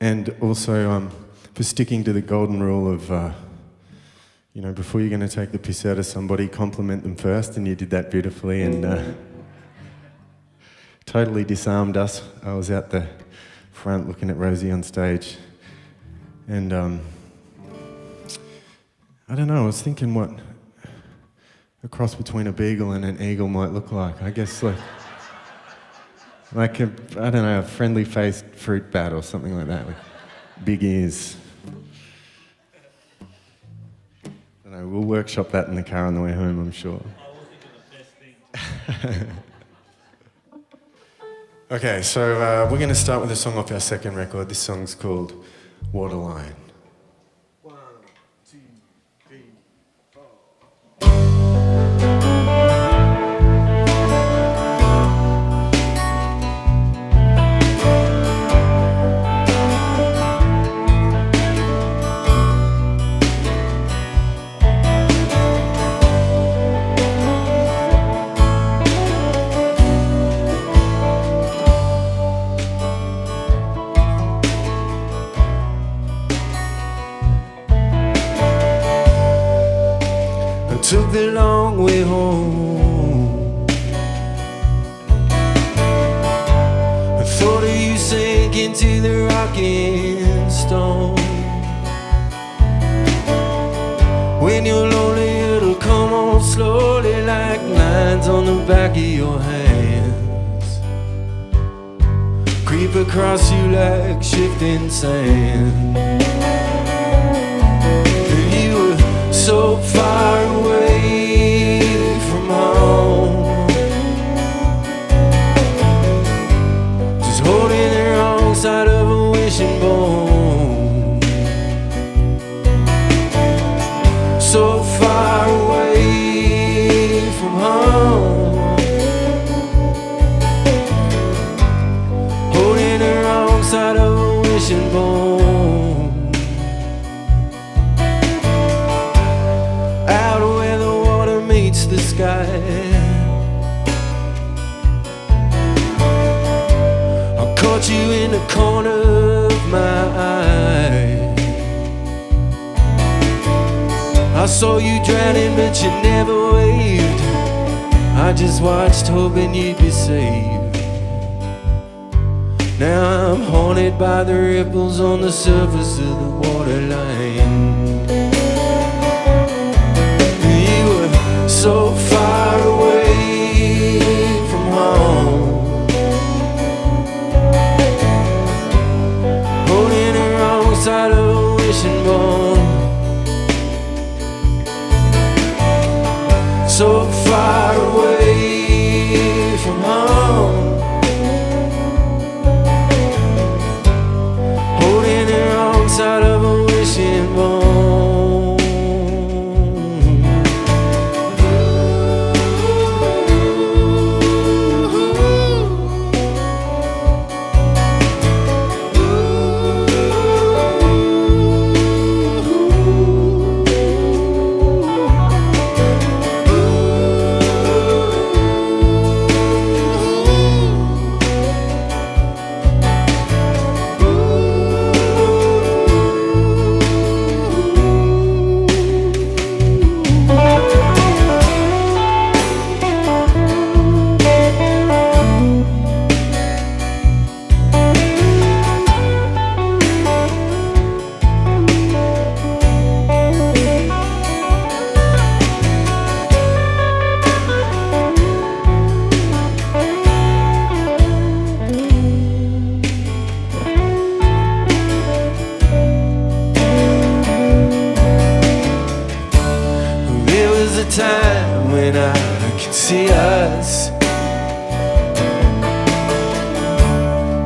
And also for sticking to the golden rule of, before you're going to take the piss out of somebody, compliment them first, and you did that beautifully and totally disarmed us. I was out the front looking at Rosie on stage, and I don't know, I was thinking what a cross between a beagle and an eagle might look like. I guess like a friendly-faced fruit bat or something like that with big ears. I don't know, we'll workshop that in the car on the way home, I'm sure. I will think of the best thing. Okay, so we're going to start with a song off our second record. This song's called Waterline. 1, 2, 3, 4. Took the long way home. I thought of you sank into the rocking stone. When you're lonely, it'll come on slowly like lines on the back of your hands. Creep across you like shifting sand. And you were so far away from home, just holding the wrong side of a wishing bone. So far away from home, holding the wrong side of a wishing bone. The sky, I caught you in the corner of my eye. I saw you drowning but you never waved. I just watched hoping you'd be saved. Now I'm haunted by the ripples on the surface of the waterline. So far away from home, holding the wrong side of a wishing bone. So far away from home, holding the wrong side of a wishing bone. Time when I could see us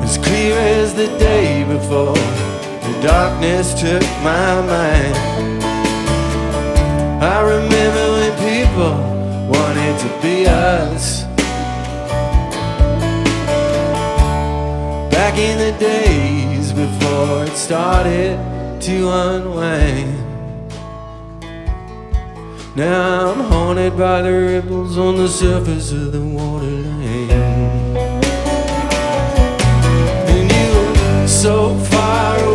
as clear as the day before the darkness took my mind. I remember when people wanted to be us, back in the days before it started to unwind. Now I'm haunted by the ripples on the surface of the waterline. And you were so far away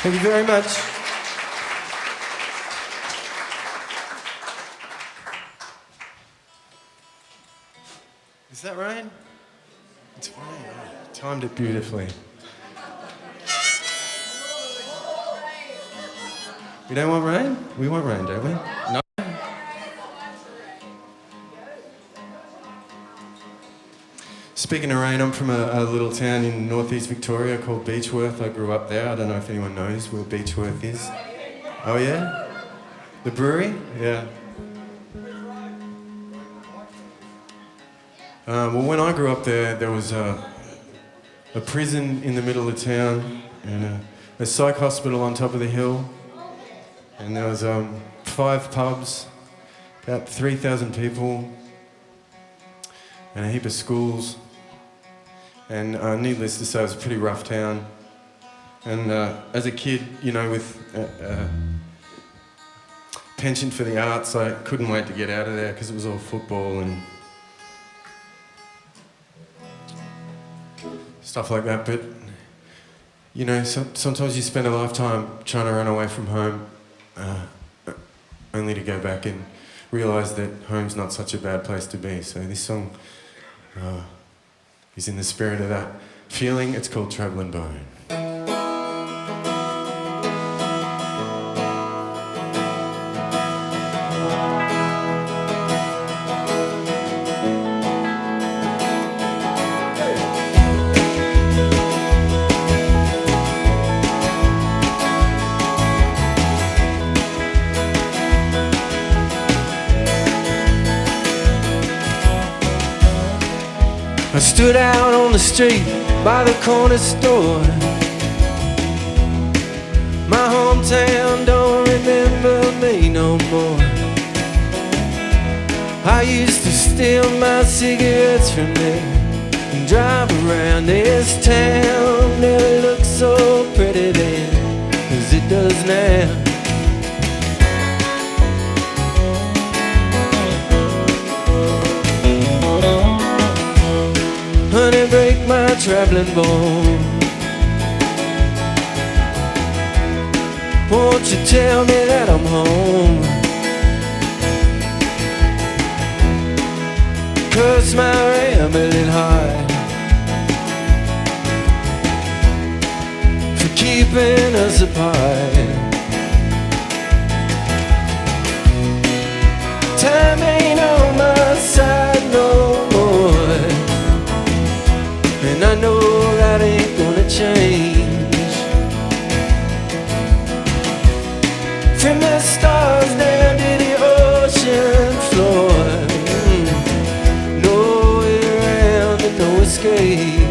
Thank you very much. Is that rain? It's rain. Oh, timed it beautifully. We don't want rain? We want rain, don't we? No. Speaking of rain, I'm from a little town in northeast Victoria called Beechworth. I grew up there. I don't know if anyone knows where Beechworth is. Oh yeah? The brewery? Yeah. Well, when I grew up there was a prison in the middle of town and a psych hospital on top of the hill. And there was 5 pubs, about 3,000 people, and a heap of schools. And needless to say, it was a pretty rough town. And as a kid, you know, with penchant for the arts, I couldn't wait to get out of there because it was all football and stuff like that. But, you know, sometimes you spend a lifetime trying to run away from home, only to go back and realise that home's not such a bad place to be. So this song is in the spirit of that feeling. It's called Travelling Bone. I stood out on the street by the corner store. My hometown don't remember me no more. I used to steal my cigarettes from there and drive around this town. Never looked so pretty then as it does now. Honey, break my traveling bone. Won't you tell me that I'm home? 'Cause my rambling heart for keeping us apart. Time ain't on my side no more, and I know that ain't gonna change. From the stars down to the ocean floor, no way around and no escape.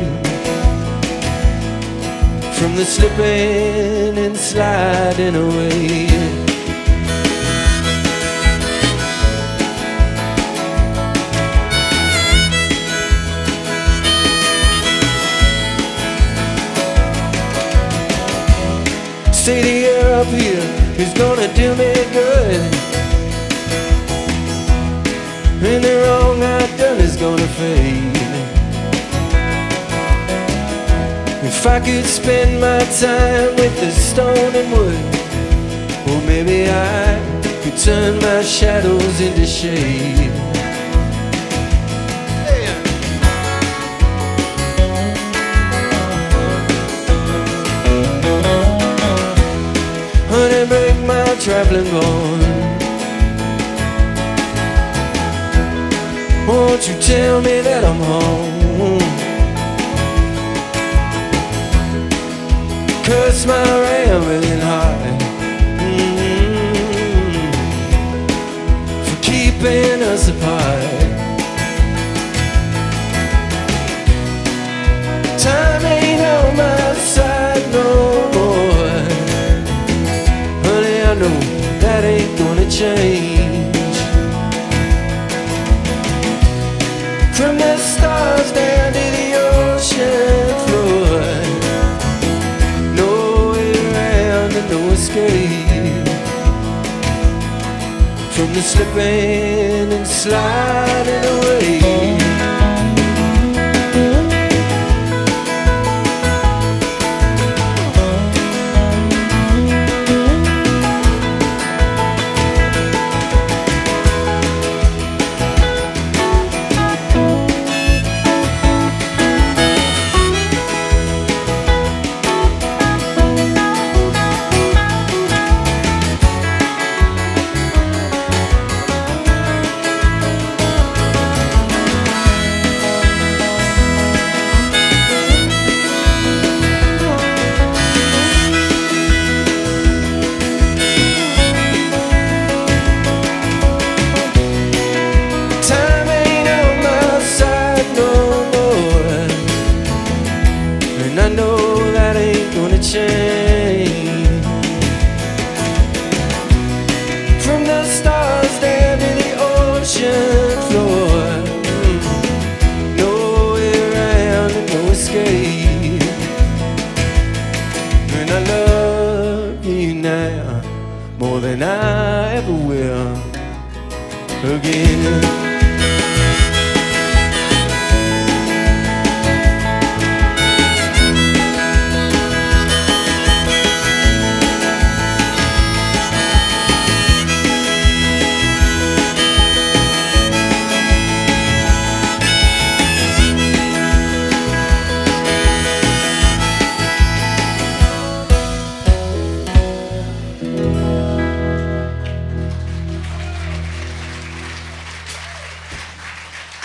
From the slipping and sliding away. Say the air up here is gonna do me good, and the wrong I've done is gonna fade. If I could spend my time with the stone and wood, or maybe I could turn my shadows into shade. Honey, break my traveling bone. Won't you tell me that I'm home? 'Cause my rambling heart for keeping us apart. Time ain't on my side no more. Honey, I know that ain't gonna change. From the stars down to the ocean floor, no way around and no escape. From the slipping and sliding away.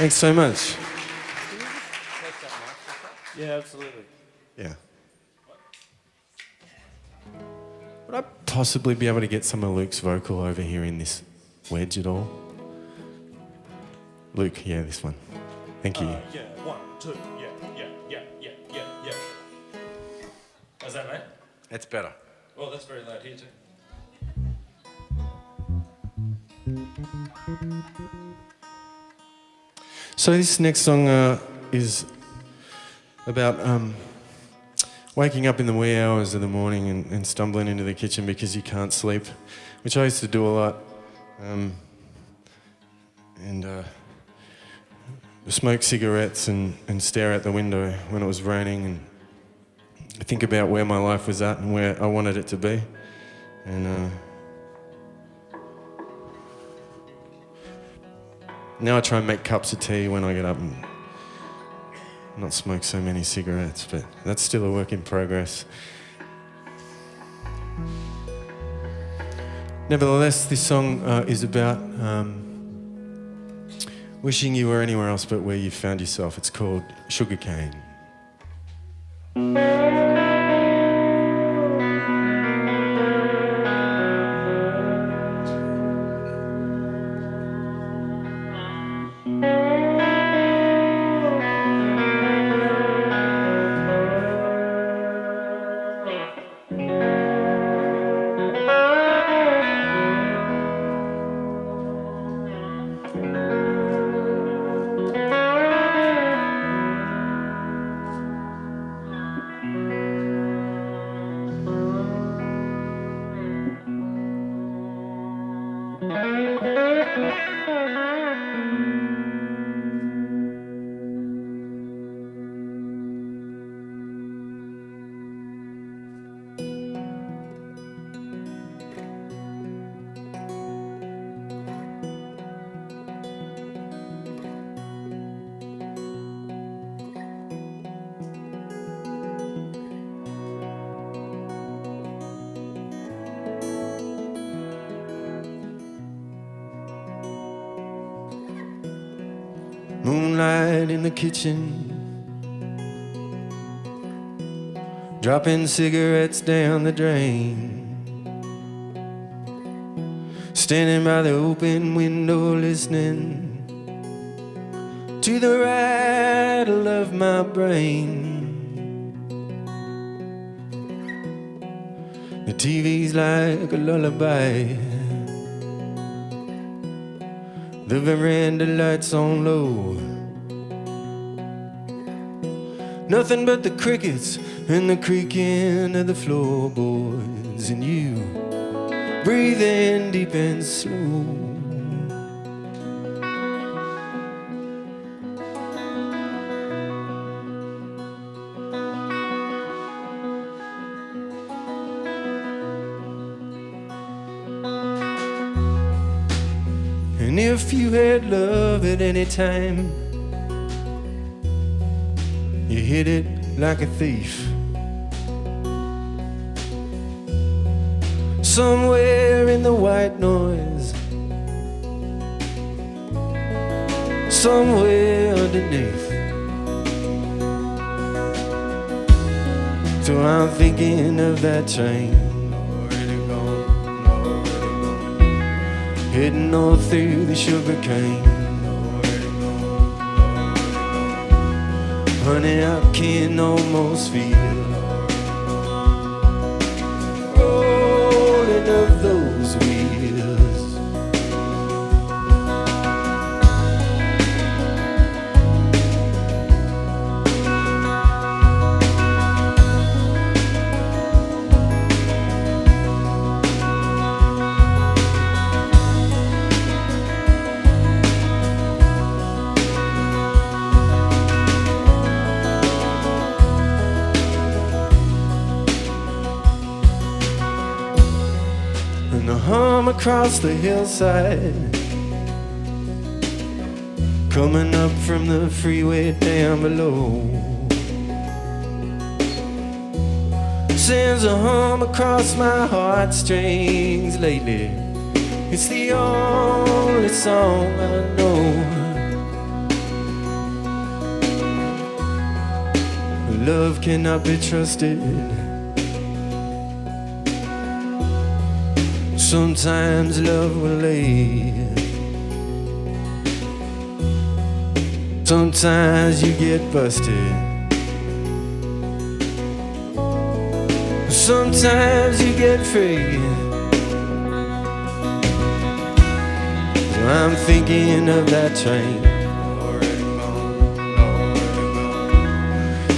Thanks so much. Yeah, absolutely. Yeah. Would I possibly be able to get some of Luke's vocal over here in this wedge at all? Luke, yeah, this one. Thank you. Yeah, 1, 2, yeah. How's that, mate? That's better. Oh, that's very loud here too. So this next song is about waking up in the wee hours of the morning and stumbling into the kitchen because you can't sleep, which I used to do a lot. Smoke cigarettes and stare out the window when it was raining and think about where my life was at and where I wanted it to be. And now I try and make cups of tea when I get up and not smoke so many cigarettes, but that's still a work in progress. Nevertheless, this song is about wishing you were anywhere else but where you found yourself. It's called Sugarcane. Moonlight in the kitchen, dropping cigarettes down the drain, standing by the open window listening to the rattle of my brain. The TV's like a lullaby, the veranda lights on low. Nothing but the crickets and the creaking of the floorboards, and you breathing deep and slow. And if you had love at any time, you hit it like a thief. Somewhere in the white noise, somewhere underneath. So I'm thinking of that train, heading north through the sugarcane. Honey, I can almost feel rolling of those wheels. And the hum across the hillside, coming up from the freeway down below, sends a hum across my heartstrings lately. It's the only song I know. love cannot be trusted. Sometimes love will leave. Sometimes you get busted. Sometimes you get free. So I'm thinking of that train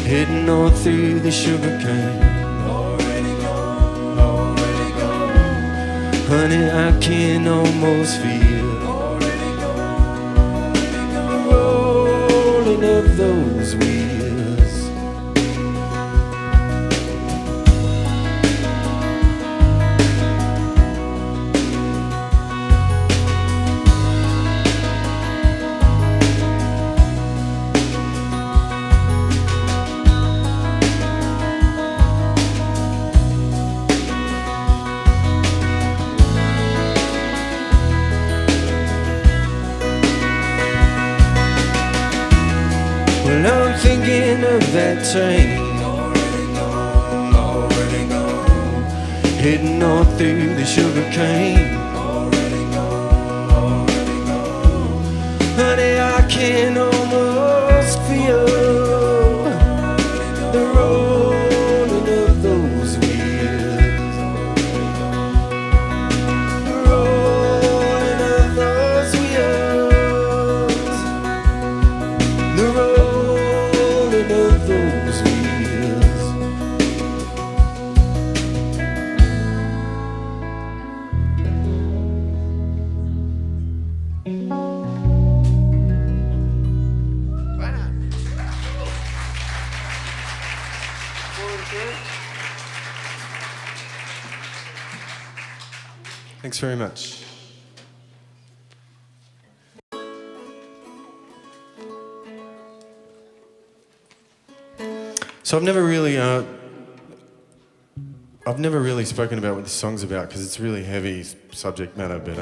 heading on through the sugar cane. Honey, I can almost feel the rolling of those wheels. Well, I'm thinking of that train heading on through the sugar cane. Honey, I can almost feel the rolling of those wheels. The rolling of those wheels. The rolling of those wheels. Thanks very much. So I've never really spoken about what this song's about because it's really heavy subject matter, but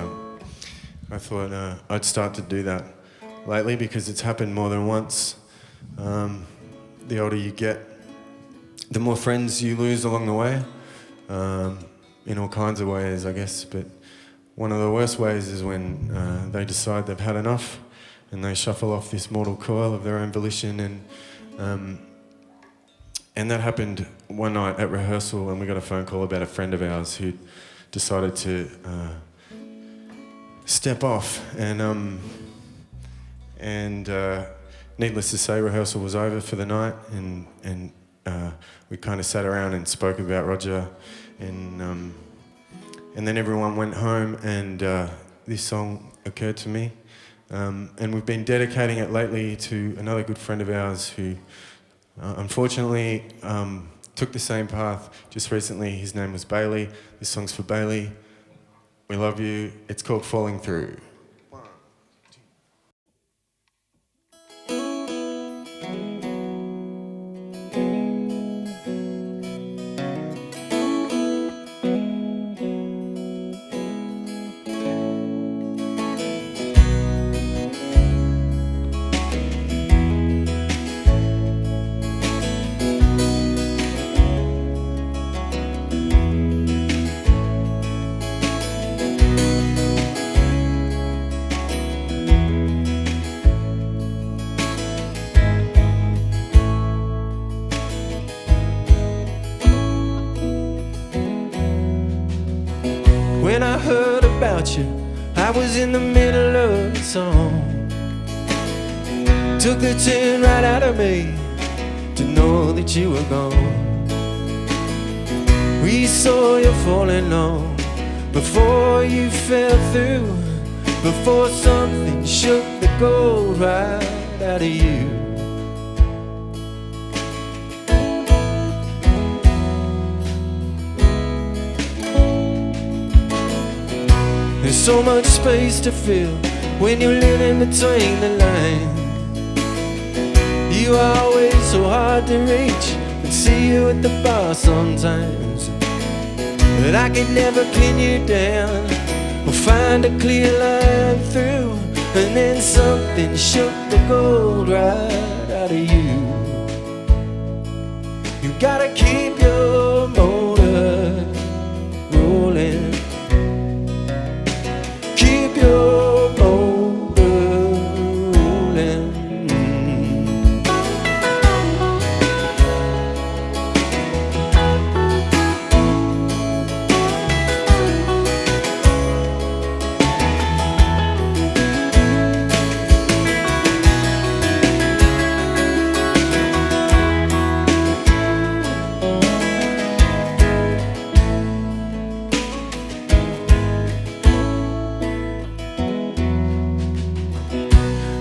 I thought I'd start to do that lately because it's happened more than once. The older you get, the more friends you lose along the way, in all kinds of ways, I guess, but one of the worst ways is when they decide they've had enough and they shuffle off this mortal coil of their own volition, and that happened one night at rehearsal, and we got a phone call about a friend of ours who decided to step off, and needless to say, rehearsal was over for the night, and we kind of sat around and spoke about Roger, and then everyone went home, and this song occurred to me, and we've been dedicating it lately to another good friend of ours who unfortunately took the same path just recently. His name was Bailey. This song's for Bailey. We love you. It's called Falling Through. When I heard about you, I was in the middle of a song. Took the tune right out of me to know that you were gone. We saw you falling long before you fell through, before something shook the gold right out of you. There's so much space to fill when you live in between the lines. You are always so hard to reach, and see you at the bar sometimes. But I could never pin you down or find a clear line through. And then something shook the gold right out of you. gotta keep your motor rolling. Keep your motor rolling.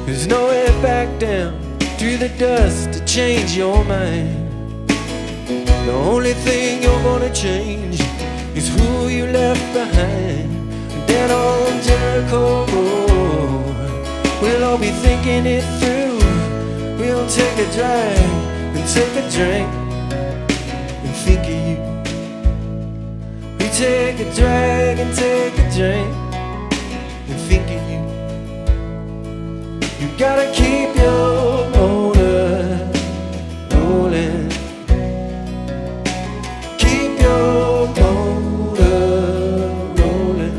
There's nowhere back down through the dust to change your mind. The only thing you're gonna change is who you left behind. Down on Jericho Road, we'll all be thinking it through. We'll take a drive and take a drink and think of you. We take a drag and take a drink and think of you. You gotta keep your motor rolling. Keep your motor rolling.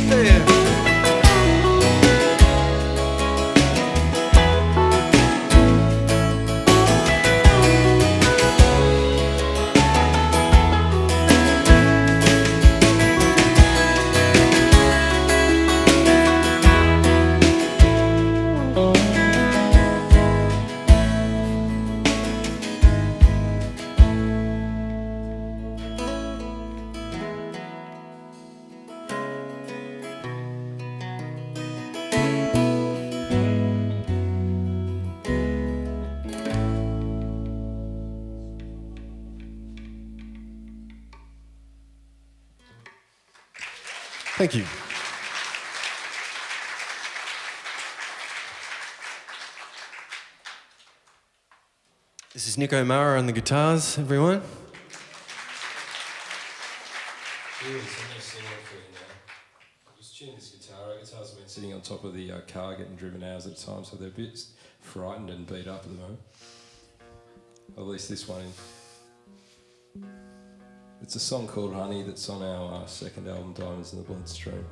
Yeah. Thank you. This is Nick O'Mara on the guitars, everyone. I'm going to sing one for you now. Just tune this guitar. Our guitars have been sitting on top of the car getting driven hours at times, so they're a bit frightened and beat up at the moment. At least this one. It's a song called Honey that's on our second album, Diamonds in the Bloodstream.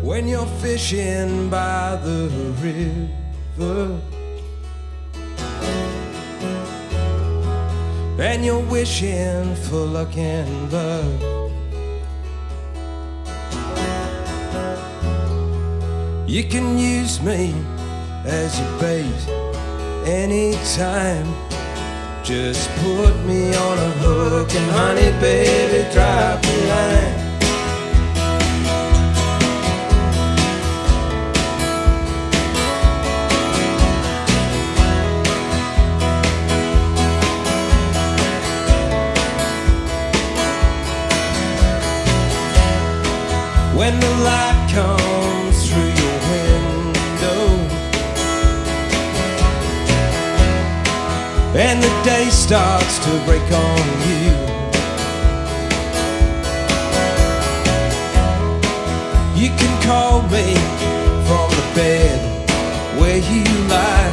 When you're fishing by the river and you're wishing for luck and love, you can use me as your bait anytime. Just put me on a hook and honey, baby, drop the line. When the light comes through your window and the day starts to break on you, you can call me from the bed where you lie.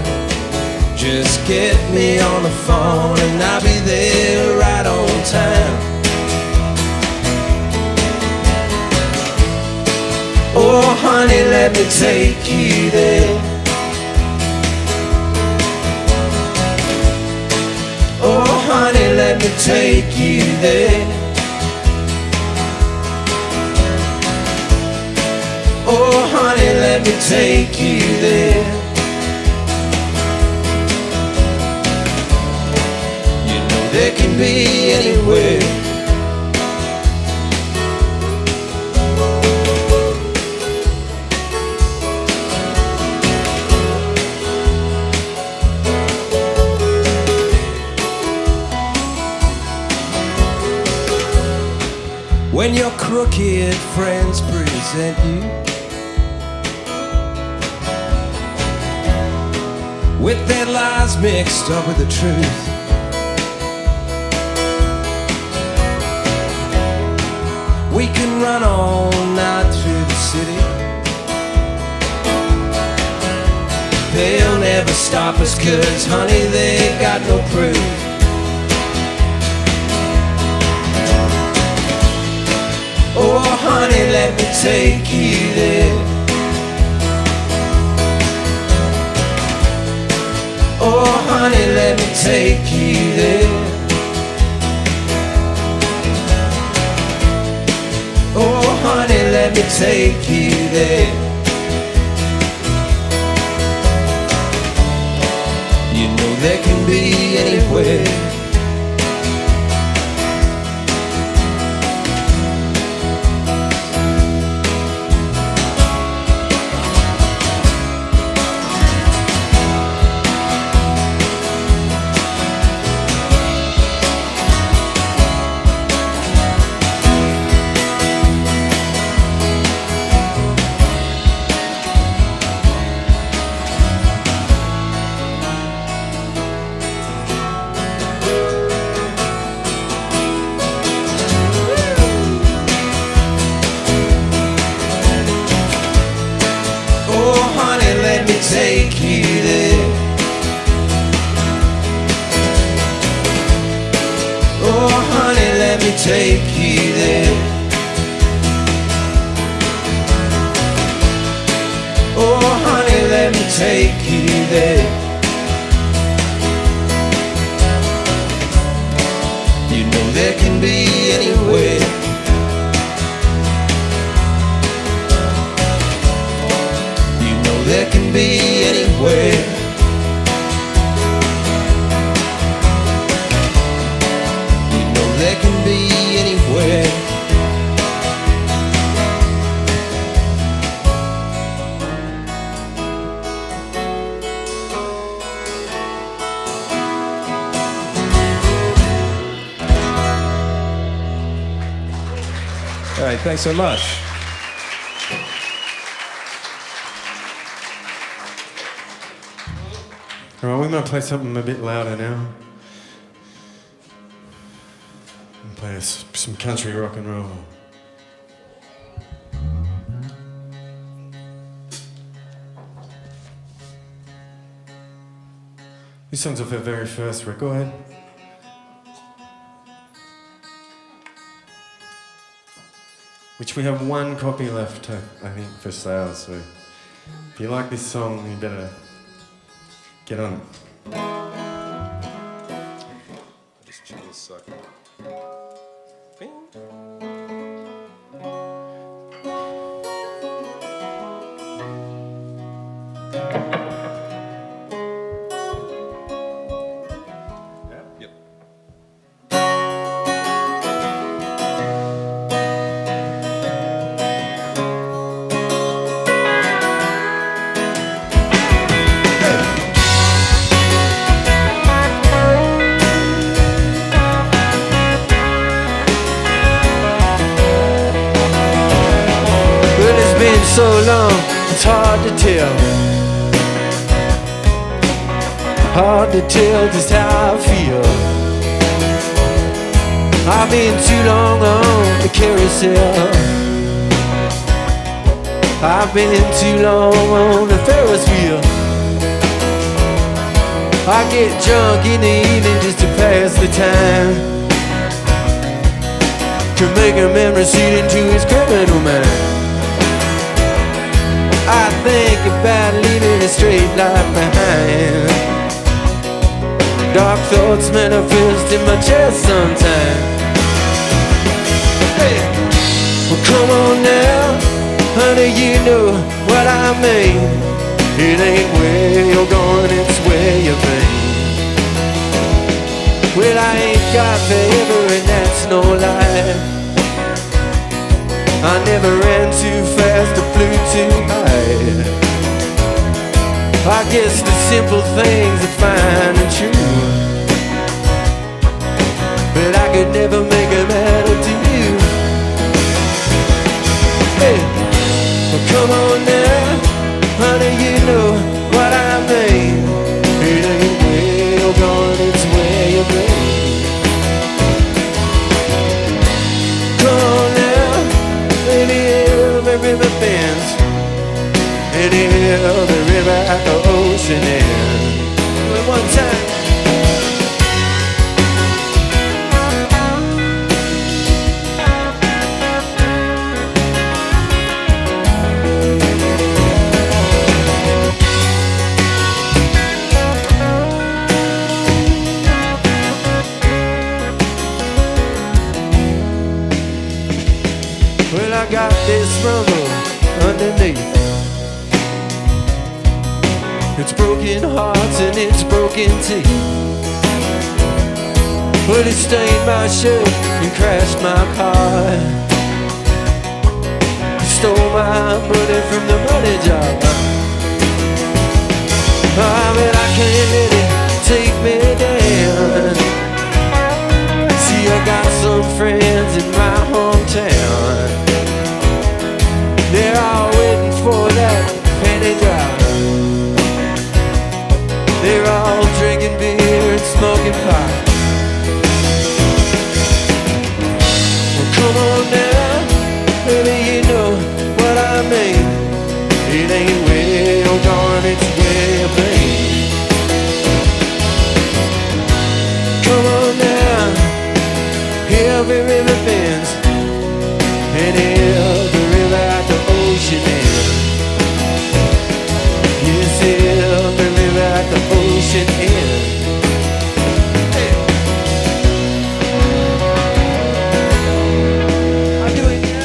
Just get me on the phone and I'll be there right on time. Oh honey, let me take you there. Oh honey, let me take you there. Oh honey, let me take you there. You know there can be anywhere. When your crooked friends present you with their lies mixed up with the truth, we can run all night through the city. They'll never stop us, 'cause honey, they got no proof. Oh honey, let me take you there. Oh honey, let me take you there. Oh honey, let me take you there. You know there can be anywhere. Take you there. Oh honey, let me take you there. Oh honey, let me take you there. You know there can be anywhere. There can be anywhere. You know there can be anywhere. All right, thanks so much. All right, we might play something a bit louder now. And play some country rock and roll. This song's off our very first record. Which we have one copy left, I think, for sale. So if you like this song, you better get on it. Just chill this sucker. Yep. So long, it's hard to tell. Hard to tell just how I feel. I've been too long on the carousel. I've been too long on the Ferris wheel. I get drunk in the evening just to pass the time, to make a man recede into his criminal mind. I think about leaving a straight life behind. Dark thoughts manifest in my chest sometimes. Hey. Well, come on now, honey, you know what I mean. It ain't where you're going, it's where you've been. Well, I ain't got forever and that's no lie. I never ran too fast or flew too high. I guess the simple things are fine and true, but I could never make them matter to you. Hey, well, come on now, honey, you know what I mean. It ain't where you're going, it's where you've been. Come on now, baby, every river bends, and every river at the ocean ends. One time. Well, I got this rumble underneath. It's broken hearts and it's broken teeth. Well, it stained my shirt and crashed my car. It stole my money from the money jar. Ah, but I can't let it take me down. See, I got some friends in my hometown. They're all waiting for that penny drop. They're all drinking beer and smoking pot. Well, come on now, baby, you know what I mean. It ain't where you're going, it's where you've been. Come on now, every river bends, and every river at the ocean ends. Yes, every river at the ocean ends. I do it now.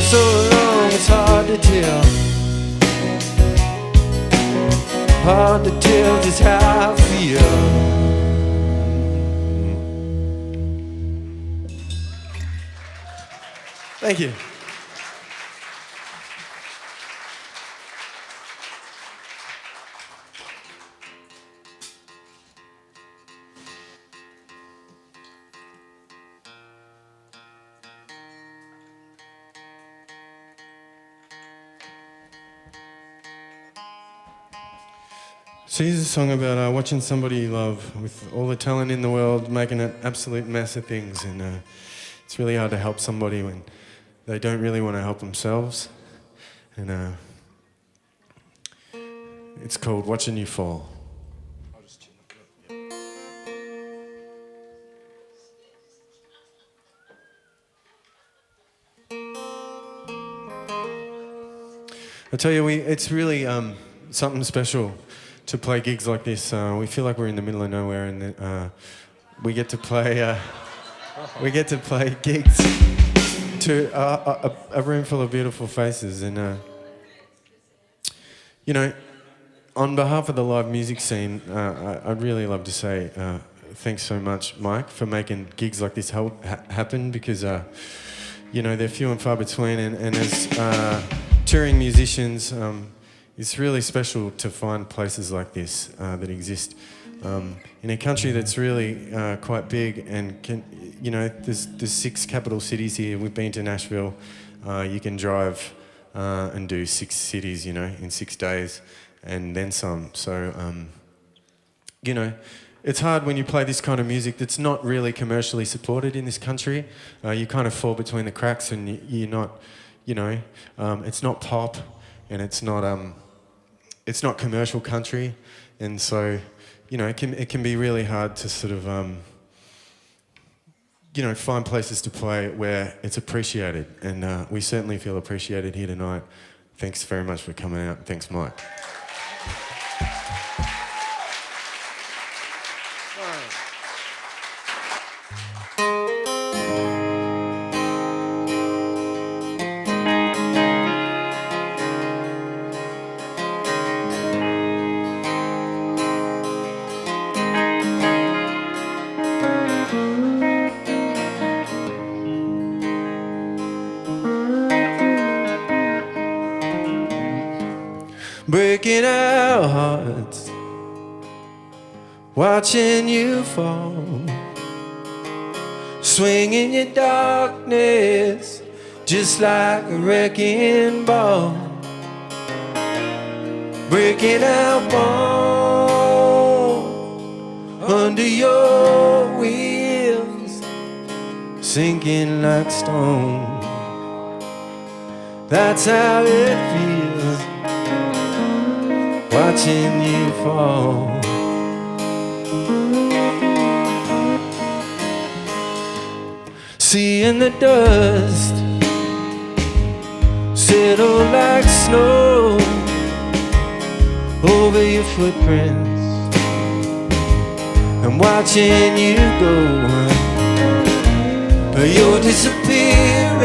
So long, it's hard to tell. Hard to tell just how I feel. Thank you. So here's a song about watching somebody you love with all the talent in the world making an absolute mess of things, and it's really hard to help somebody when they don't really want to help themselves. And it's called Watching You Fall. I tell you, it's really something special to play gigs like this. We feel like we're in the middle of nowhere, and we get to play gigs to a room full of beautiful faces. And you know, on behalf of the live music scene, I'd really love to say thanks so much, Mike, for making gigs like this happen, because you know, they're few and far between, and as touring musicians, it's really special to find places like this that exist in a country that's really quite big, and you know, there's 6 capital cities here. We've been to Nashville. You can drive and do 6 cities, you know, in 6 days, and then some. So you know, it's hard when you play this kind of music that's not really commercially supported in this country. You kind of fall between the cracks, and you're not, you know, it's not pop, and it's not commercial country, and so, you know, it can be really hard to sort of, you know, find places to play where it's appreciated, and we certainly feel appreciated here tonight. Thanks very much for coming out. Thanks, Mike. Breaking our hearts, watching you fall, swinging your darkness just like a wrecking ball, breaking our bones under your wheels, sinking like stone. That's how it feels, watching you fall. Seeing the dust settle like snow over your footprints, and watching you go. You're disappearing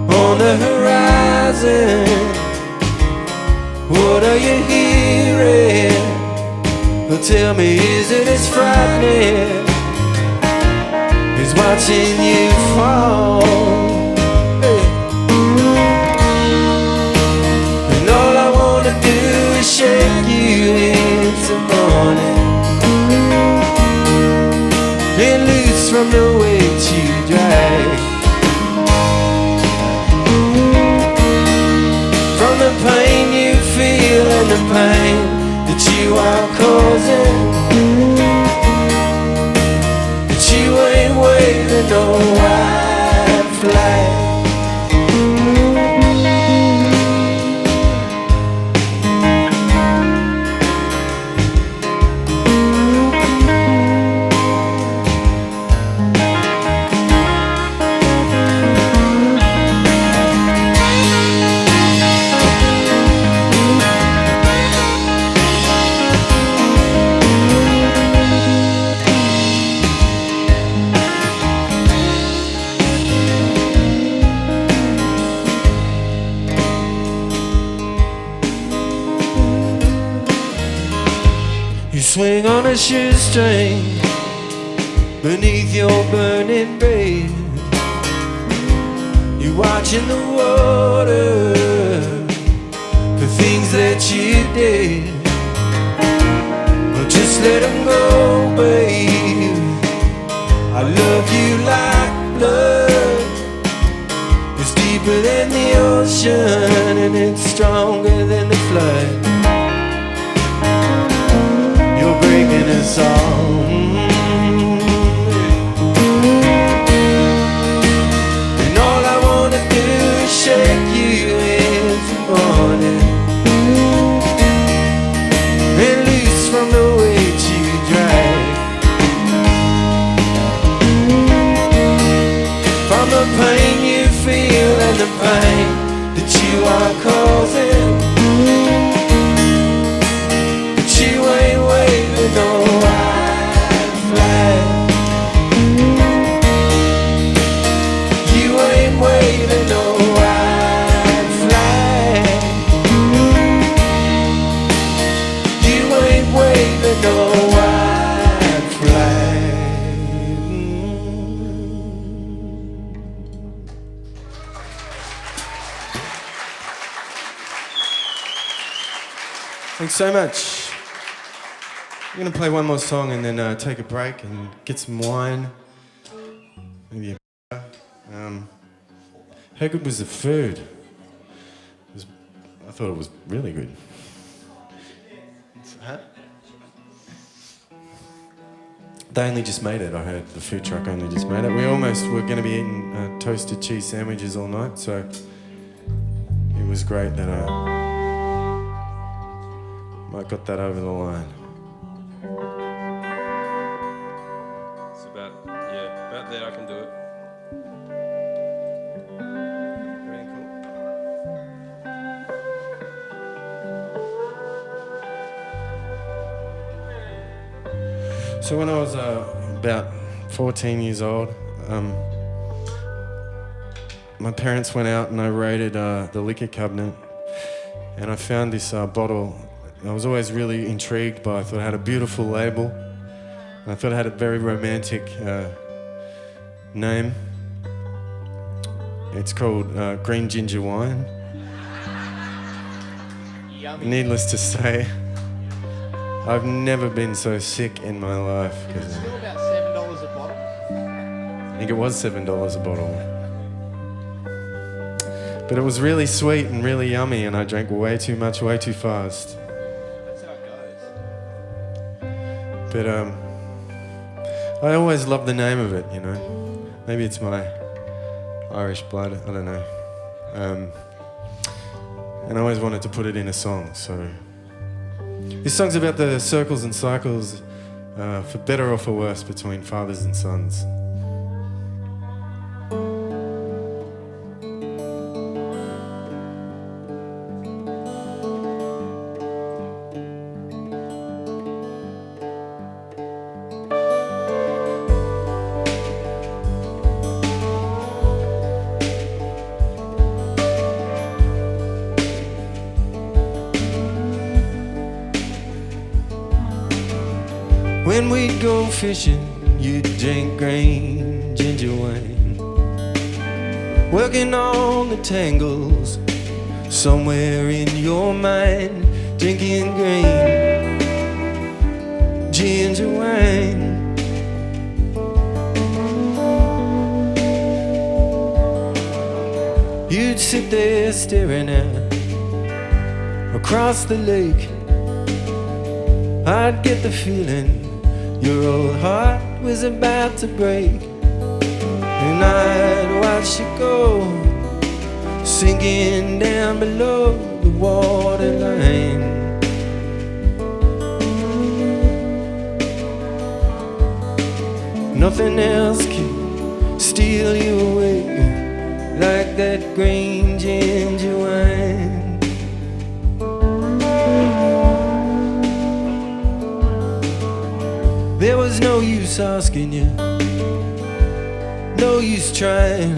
on the horizon. What are you hearing? Well, tell me, is it as frightening as watching you fall? Hey. And all I wanna do is shake you into morning and loose from the weight you drag, from the pain you feel and the pain that you are causing, that you ain't waving no white flag. Swing on a shoestring beneath your burning bed. You're watching the water for things that you did. Well, just let them go, babe. I love you like blood. It's deeper than the ocean, and it's stronger than the flood. You're breaking us all, and all I wanna do is shake you into morning and loose from the weight you drag, from the pain you feel and the pain that you are causing, Thanks so much. I'm going to play one more song and then take a break and get some wine. Maybe a how good was the food? I thought it was really good. Huh? They only just made it, I heard. The food truck only just made it. We almost were going to be eating toasted cheese sandwiches all night, so it was great that I got that over the line. It's about there I can do it. So when I was about 14 years old, my parents went out and I raided the liquor cabinet and I found this bottle. I was always really intrigued by it. I thought it had a beautiful label. And I thought it had a very romantic name. It's called Green Ginger Wine. Yummy. Needless to say, I've never been so sick in my life. Is it still about $7 a bottle? I think it was $7 a bottle. But it was really sweet and really yummy, and I drank way too much, way too fast. That's how it goes. But I always loved the name of it, you know. Maybe it's my Irish blood, I don't know. And I always wanted to put it in a song, so. This song's about the circles and cycles, for better or for worse, between fathers and sons. When we'd go fishing, you'd drink green ginger wine, working on the tangles somewhere in your mind, drinking green ginger wine. You'd sit there staring out across the lake. I'd get the feeling your old heart was about to break, and I'd watch you go, sinking down below the waterline. Nothing else can steal you away like that green ginger wine. There was no use asking you, no use trying.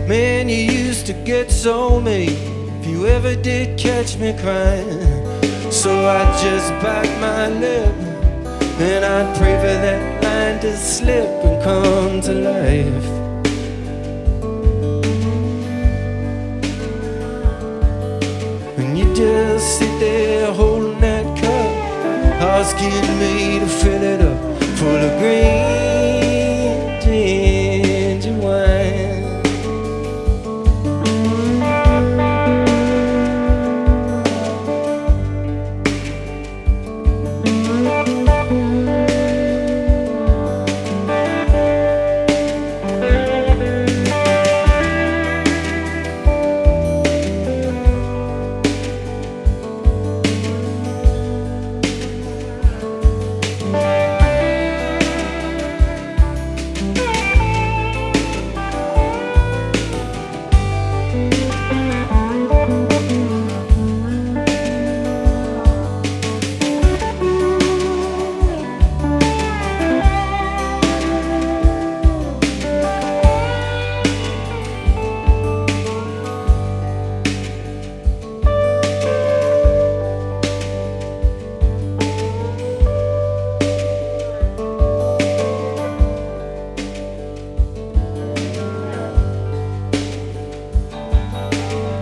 Man, you used to get so mean if you ever did catch me crying. So I'd just bite my lip and I'd pray for that line to slip and come to life. And you just sit there holding that cup, asking me to fill it up full of green ginger wine.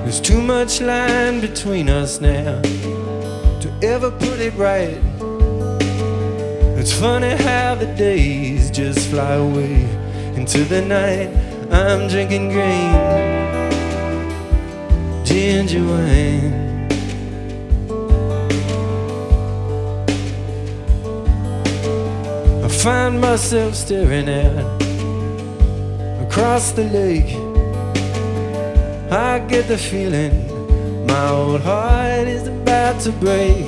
There's too much line between us now. ever put it right. It's funny how the days just fly away into the night. I'm drinking green ginger wine. I find myself staring out across the lake. I get the feeling my old heart is about to break.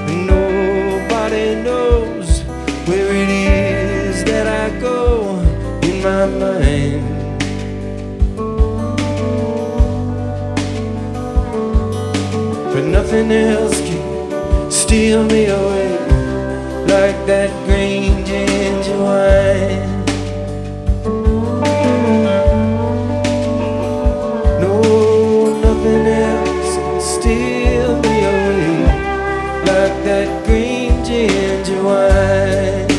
And nobody knows where it is that I go in my mind. But nothing else can steal me away like that green ginger wine. Nothing else can steal me away like that green ginger wine.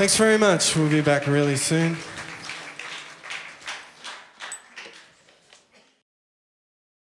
Thanks very much. We'll be back really soon.